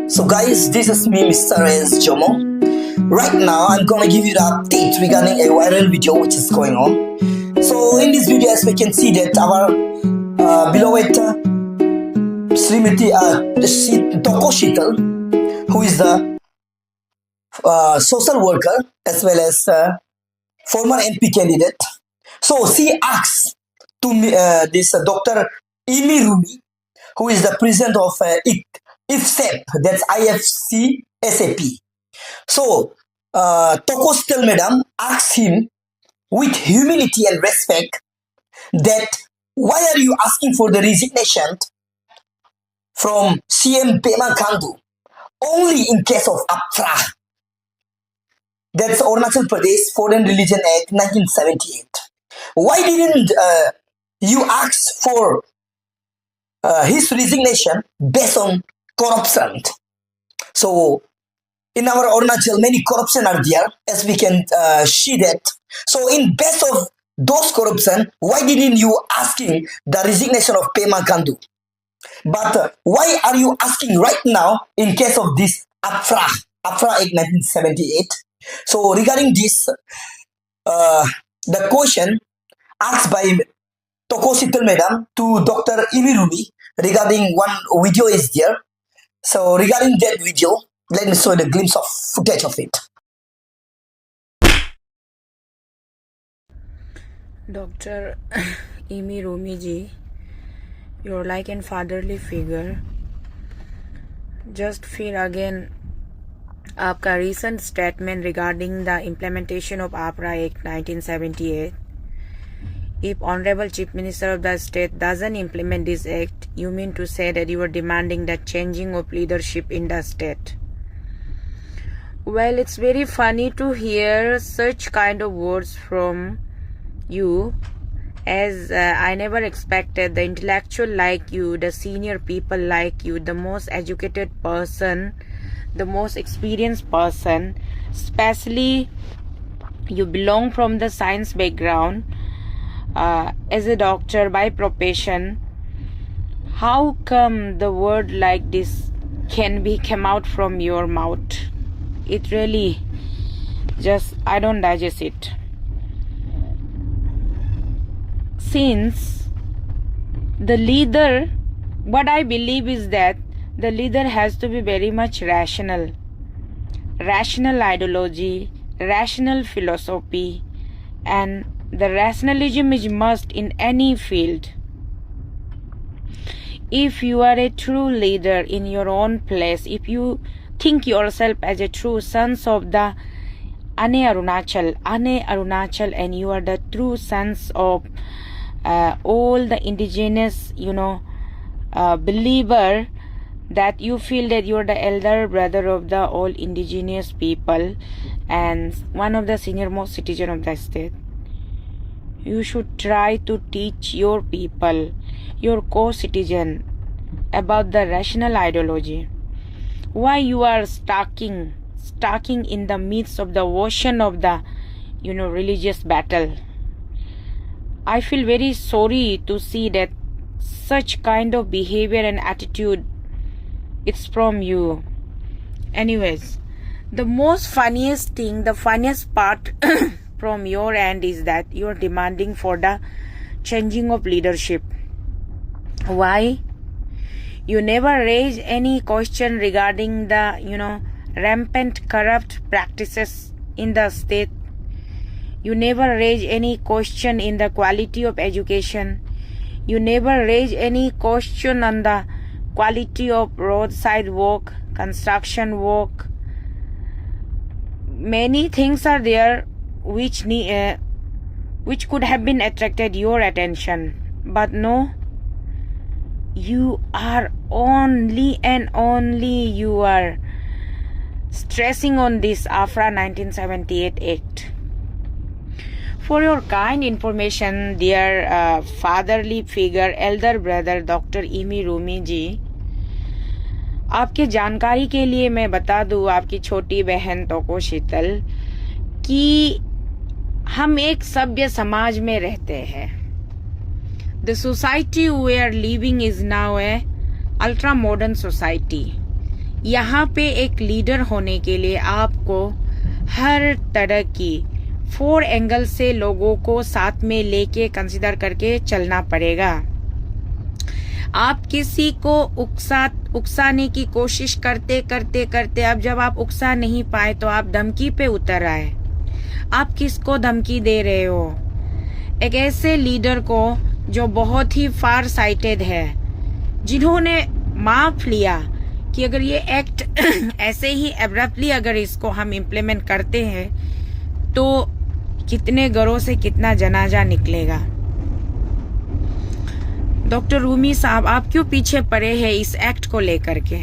So guys, this is me, Mr. S. Jomo. Right now, I'm gonna give you the update regarding a viral video which is going on. So in this video, as we can see that our beloved Srimati Toko Sheetal, who is the social worker as well as former MP candidate. So she asks to me, this Dr. Imi Rumi, who is the president of IFSAP, that's IFC-SAP. So, Toko Sheetal Madam asks him with humility and respect that why are you asking for the resignation from CM Pema Khandu only in case of APFRA? That's Arunachal Pradesh Foreign Religion Act 1978. Why didn't you ask for his resignation based on corruption? So in our Arunachal, many corruption are there, as we can see that. So in base of those corruption, why didn't you asking the resignation of Pema Khandu? But why are you asking right now in case of this APFRA Act 1978? So regarding this, the question asked by Toko Sheetal Madam to Dr. Imi Rumi regarding one video is there. So regarding that video, let me show you the glimpse of footage of it. Dr. Imi Rumi ji, you're like a fatherly figure. Just feel again आपका recent statement regarding the implementation of APFRA Act 1978. If Honorable Chief Minister of the state doesn't implement this act, you mean to say that you are demanding the changing of leadership in the state? Well, it's very funny to hear such kind of words from you, as I never expected the intellectual like you, the senior people like you, the most educated person, the most experienced person, especially you belong from the science background, as a doctor by profession. How come the word like this can come out from your mouth? It really just, I don't digest it. Since the leader, what I believe is that the leader has to be very much rational ideology, rational philosophy, and the rationalism is must in any field. If you are a true leader in your own place, if you think yourself as a true sons of the Ane Arunachal, and you are the true sons of all the indigenous, believer, that you feel that you are the elder brother of the all indigenous people and one of the senior most citizen of the state, you should try to teach your people, your co-citizen, about the rational ideology. Why you are stuck in the midst of the ocean of the religious battle? I feel very sorry to see that such kind of behavior and attitude, it's from you. Anyways, the funniest part from your end is that you're demanding for the changing of leadership. Why? You never raise any question regarding the rampant corrupt practices in the state. You never raise any question in the quality of education. You never raise any question on the quality of roadside work, construction work. Many things are there which could have been attracted your attention, but no, you are only you are stressing on this APFRA 1978 Act. For your kind information, dear fatherly figure, elder brother Dr. Imi Rumi जी, आपके जानकारी के लिए मैं बता दूं, आपकी छोटी बहन तोको शीतल, कि हम एक सभ्य समाज में रहते हैं. The society we are living is now a ultra modern society. यहाँ पे एक लीडर होने के लिए आपको हर तरह की 4 एंगल से लोगों को साथ में लेके कंसिडर करके चलना पड़ेगा। आप किसी को उकसाने की कोशिश करते करते करते अब जब आप उकसा नहीं पाए तो आप धमकी पे उतर आए। आप किसको धमकी दे रहे हो? एक ऐसे लीडर को जो बहुत ही फार साइटेड है, जिन्होंने माफ लिया कि अगर ये एक्ट ऐसे ही एब्रप्टली अगर इसको हम इम्प्लीमेंट करते हैं तो कितने घरों से कितना जनाजा निकलेगा। डॉक्टर रूमी साहब, आप क्यों पीछे पड़े हैं इस एक्ट को लेकर के?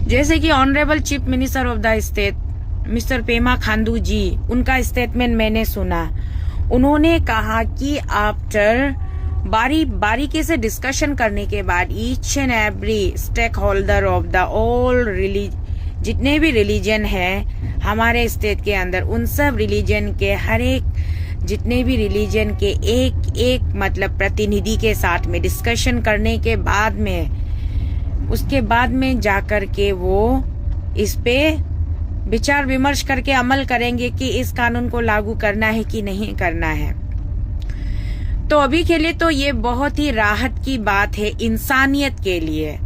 जैसे कि honourable chief minister of the state mister Pema Khandu ji, उनका स्टेटमेंट मैंने सुना। उन्होंने कहा कि आफ्टर बारीकी से डिस्कशन करने के बाद each and every stakeholder of the all जितने भी रिलीजन है हमारे स्टेट के अंदर, उन सब रिलीजन के हर एक जितने भी रिलीजन के एक मतलब प्रतिनिधि के साथ में डिस्कशन करने के बाद में उसके बाद में जाकर के वो इस पे विचार विमर्श करके अमल करेंगे कि इस कानून को लागू करना है कि नहीं करना है। तो अभी के लिए तो ये बहुत ही राहत की बात है इंसानियत के लिए,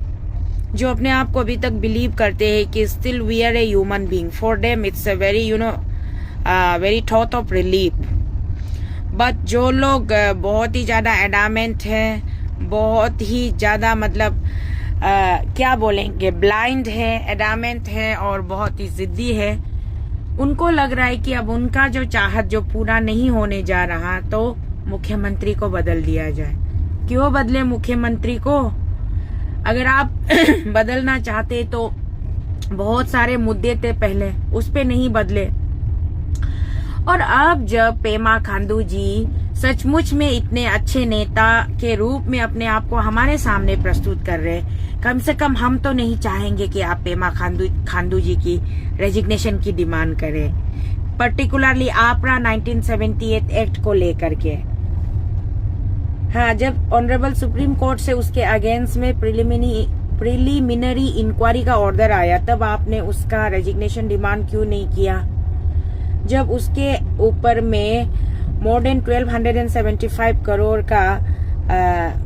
जो अपने आप को अभी तक बिलीव करते हैं कि still we are a human being. For them it's a very very thought of relief. But जो लोग बहुत ही ज्यादा एडामेंट है, बहुत ही ज्यादा मतलब क्या बोलेंगे, ब्लाइंड है, एडामेंट है और बहुत ही जिद्दी है, उनको लग रहा है कि अब उनका जो चाहत जो पूरा नहीं होने जा रहा तो मुख्यमंत्री को बदल दिया जाए। क्यों बदले मुख्यमंत्री को? अगर आप बदलना चाहते तो बहुत सारे मुद्दे थे पहले, उस पे नहीं बदले। और अब जब पेमा खांडू जी सचमुच में इतने अच्छे नेता के रूप में अपने आप को हमारे सामने प्रस्तुत कर रहे, कम से कम हम तो नहीं चाहेंगे कि आप पेमा खांडू जी की रेजिग्नेशन की डिमांड करें, पर्टिकुलरली आपरा 1978 एक्ट को लेकर के। हाँ, जब ऑनरेबल सुप्रीम कोर्ट से उसके अगेंस्ट में प्रिलिमिनरी इंक्वायरी का ऑर्डर आया, तब आपने उसका रेजिग्नेशन डिमांड क्यों नहीं किया? जब उसके ऊपर में मोर देन 1275 करोड़ का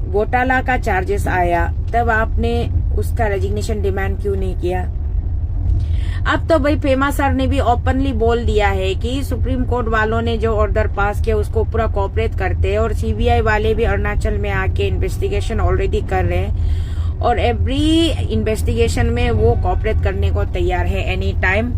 घोटाला का चार्जेस आया, तब आपने उसका रेजिग्नेशन डिमांड क्यों नहीं किया? अब तो भाई पेमा सर ने भी ओपनली बोल दिया है कि सुप्रीम कोर्ट वालों ने जो ऑर्डर पास किया उसको पूरा कोऑपरेट करते हैं, और सीबीआई वाले भी अरुणाचल में आके इन्वेस्टिगेशन ऑलरेडी कर रहे हैं और एवरी इन्वेस्टिगेशन में वो कोऑपरेट करने को तैयार है एनी टाइम,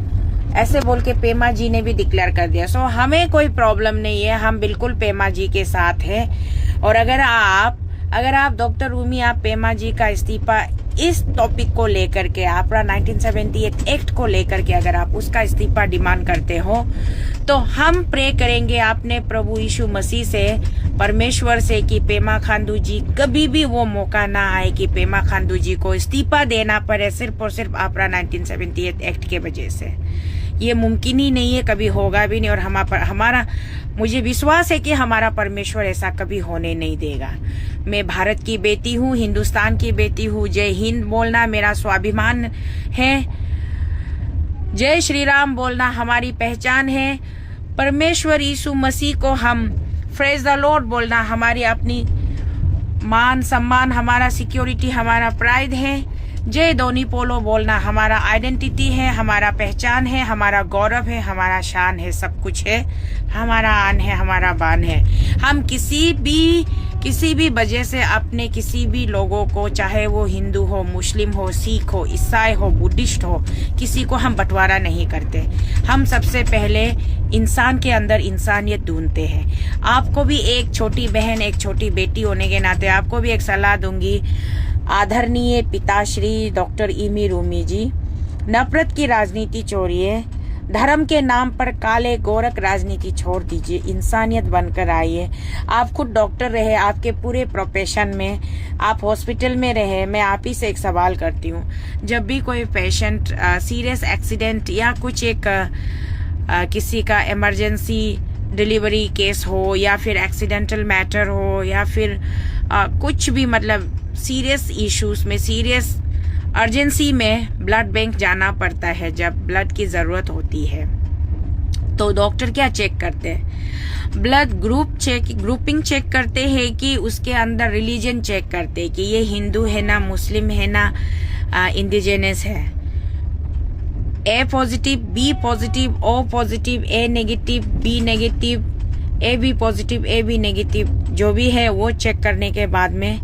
ऐसे बोल के पेमा जी ने भी डिक्लेयर कर दिया। सो हमें कोई प्रॉब्लम नहीं है, हम बिल्कुल पेमा जी के साथ हैं। और अगर आप डॉक्टर रूमी, आप पेमा जी का इस्तीफा इस टॉपिक को लेकर के, आपरा 1978 एक्ट को लेकर के अगर आप उसका इस्तीफा डिमांड करते हो, तो हम प्रे करेंगे आपने प्रभु यीशु मसीह से, परमेश्वर से, कि पेमा खांडू जी कभी भी वो मौका ना आए कि पेमा खांडू जी को इस्तीफा देना पड़े सिर्फ और सिर्फ आपरा 1978 एक्ट के वजह से। ये मुमकिन ही नहीं है, कभी होगा भी नहीं, और हमारा मुझे विश्वास है कि हमारा परमेश्वर ऐसा कभी होने नहीं देगा। मैं भारत की बेटी हूँ, हिंदुस्तान की बेटी हूँ। जय हिंद बोलना मेरा स्वाभिमान है, जय श्री राम बोलना हमारी पहचान है, परमेश्वर यीशु मसीह को हम प्रेज द लॉर्ड बोलना हमारी अपनी मान सम्मान, हमारा सिक्योरिटी, हमारा प्राइड है। जय दोनी पोलो बोलना हमारा आइडेंटिटी है, हमारा पहचान है, हमारा गौरव है, हमारा शान है, सब कुछ है, हमारा आन है, हमारा बान है। हम किसी भी वजह से अपने किसी भी लोगों को, चाहे वो हिंदू हो, मुस्लिम हो, सिख हो, ईसाई हो, बुद्धिस्ट हो, किसी को हम बंटवारा नहीं करते। हम सबसे पहले इंसान के अंदर इंसानियत ढूंढते हैं। आपको भी एक छोटी बहन, एक छोटी बेटी होने के नाते आपको भी एक सलाह दूंगी, आदरणीय पिताश्री डॉक्टर इमी रूमी जी, नफरत की राजनीति छोड़िए, धर्म के नाम पर काले गोरख राजनीति छोड़ दीजिए, इंसानियत बनकर आइए। आप खुद डॉक्टर रहे, आपके पूरे प्रोफेशन में आप हॉस्पिटल में रहे। मैं आप ही से एक सवाल करती हूँ, जब भी कोई पेशेंट सीरियस एक्सीडेंट या कुछ एक किसी का इमरजेंसी डिलीवरी केस हो या फिर एक्सीडेंटल मैटर हो या फिर कुछ भी मतलब सीरियस इश्यूज में, सीरियस अर्जेंसी में ब्लड बैंक जाना पड़ता है जब ब्लड की ज़रूरत होती है। तो डॉक्टर क्या चेक करते हैं? ब्लड ग्रुपिंग चेक करते हैं कि उसके अंदर रिलीजन चेक करते हैं कि ये हिंदू है ना, मुस्लिम है ना, इंडिजिनस है। A positive, B positive, O positive, A negative, B negative, A B positive, A B negative, जो भी है वो चेक करने के बाद में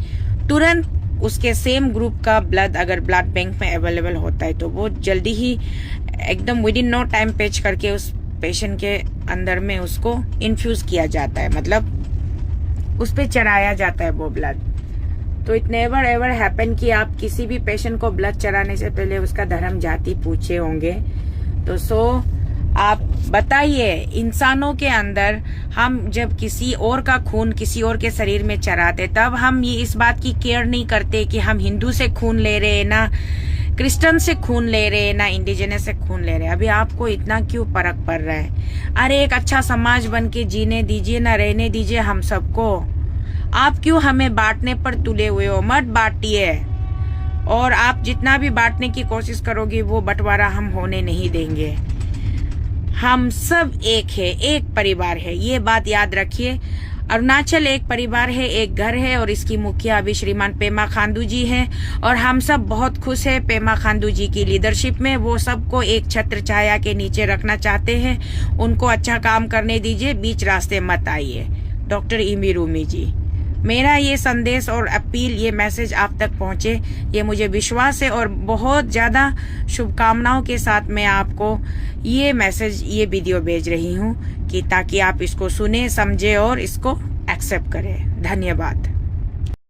तुरंत उसके सेम ग्रुप का ब्लड अगर ब्लड बैंक में अवेलेबल होता है तो वो जल्दी ही एकदम within no time patch करके उस पेशेंट के अंदर में उसको इन्फ्यूज किया जाता है, मतलब उस पे चढ़ाया जाता है वो ब्लड। तो इट नेवर एवर हैपन कि आप किसी भी पेशेंट को ब्लड चढ़ाने से पहले उसका धर्म जाति पूछे होंगे। तो आप बताइए, इंसानों के अंदर हम जब किसी और का खून किसी और के शरीर में चढ़ाते तब हम ये इस बात की केयर नहीं करते कि हम हिंदू से खून ले रहे हैं ना, क्रिश्चियन से खून ले रहे हैं ना, इंडिजिनस से खून ले रहे हैं। अभी आपको इतना क्यों फर्क पड़ रहा है? अरे एक अच्छा समाज बन के जीने दीजिए ना, रहने दीजिए हम सबको। आप क्यों हमें बांटने पर तुले हुए हो? मत बांटिए। और आप जितना भी बांटने की कोशिश करोगे वो बंटवारा हम होने नहीं देंगे। हम सब एक है, एक परिवार है, ये बात याद रखिए। अरुणाचल एक परिवार है, एक घर है और इसकी मुखिया अभी श्रीमान पेमा खांडू जी हैं और हम सब बहुत खुश है पेमा खांडू जी की लीडरशिप में। वो सबको एक छत्र छाया के नीचे रखना चाहते हैं, उनको अच्छा काम करने दीजिए, बीच रास्ते मत आइए। डॉक्टर इमी रूमी जी, मेरा ये संदेश और अपील, ये मैसेज आप तक पहुंचे, ये मुझे विश्वास है और बहुत ज़्यादा शुभकामनाओं के साथ मैं आपको ये मैसेज, ये वीडियो भेज रही हूँ कि ताकि आप इसको सुने, समझे और इसको एक्सेप्ट करें। धन्यवाद।